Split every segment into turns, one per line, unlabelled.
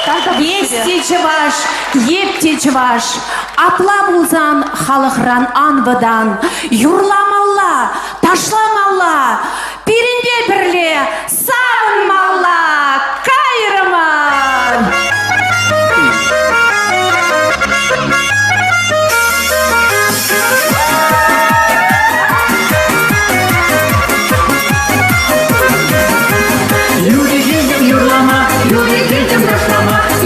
Ести чываш, епте чываш, апла булзан халықран анвыдан, юрламалла, ташламалла, пиринбе бірле, сағынмалла, кайрыман.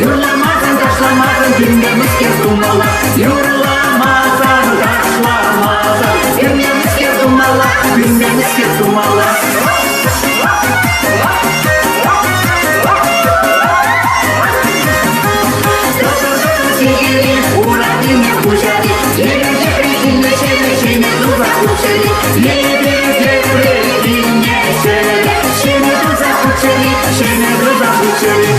Юрламасын ташламасын дүниемізге думала, юрламасын ташламасын дүниемізге думала, дүниемізге думала. Урадыне пужари, еле прикинне шере, шене дуза кучери, еле прикинне шере, шене дуза кучери, шене дуза кучери.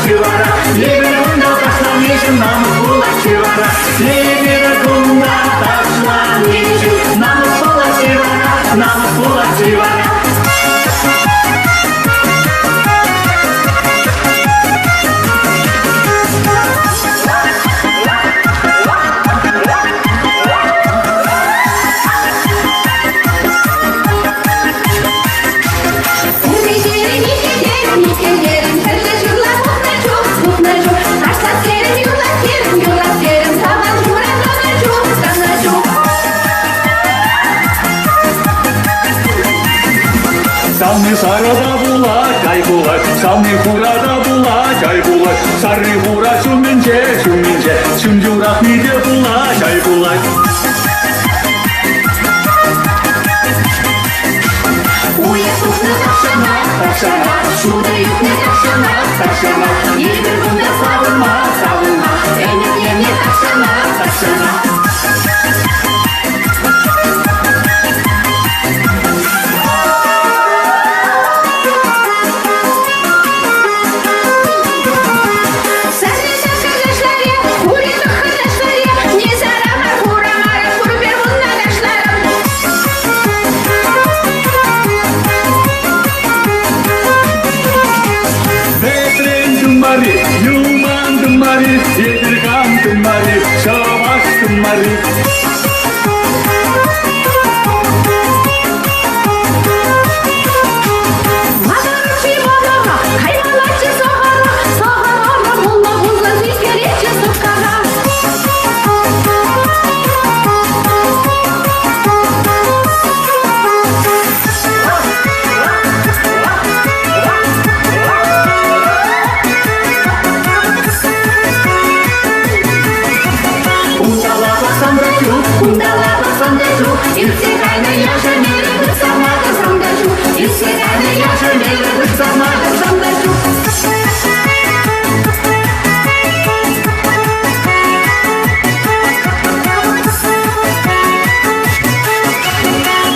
Чувара, либерунда ташла нечем, намыз була чувара. Либерунда ташла нечем, намыз була чувара, намыз була чувара. Салны сарада була, жай була, салны хурада була, жай була, сары хура шуминже, шуминже, шумжурак ниде була, жай була. Уя сухна ташана, ташана, шуда юхне ташана, ташана, ебір бұнда савынма, савынма, әне ташана, ташана. Юман дымари, едіргам дымари, шабаш дымари. Мадарычи бадага, хайвалачы сағара, сағарара мұлла бұлла зискеретчі сұққара. Ундалава сандачу, ирсегайна яша мере бұт самада сандачу, ирсегайна яша мере бұт самада сандачу.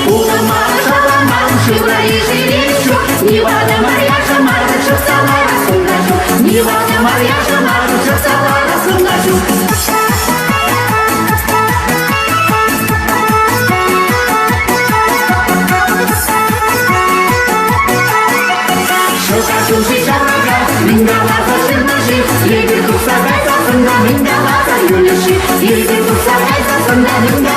Уламада шаламада шивраи жиречу, нивада марьяша мада шапсалара сындачу, нивада марьяша мада шапсалара сындачу. Мингаласа шырнаши, егер тұқса қайсасында, мингаласа юлеши, егер тұқса қайсасында, мингаласа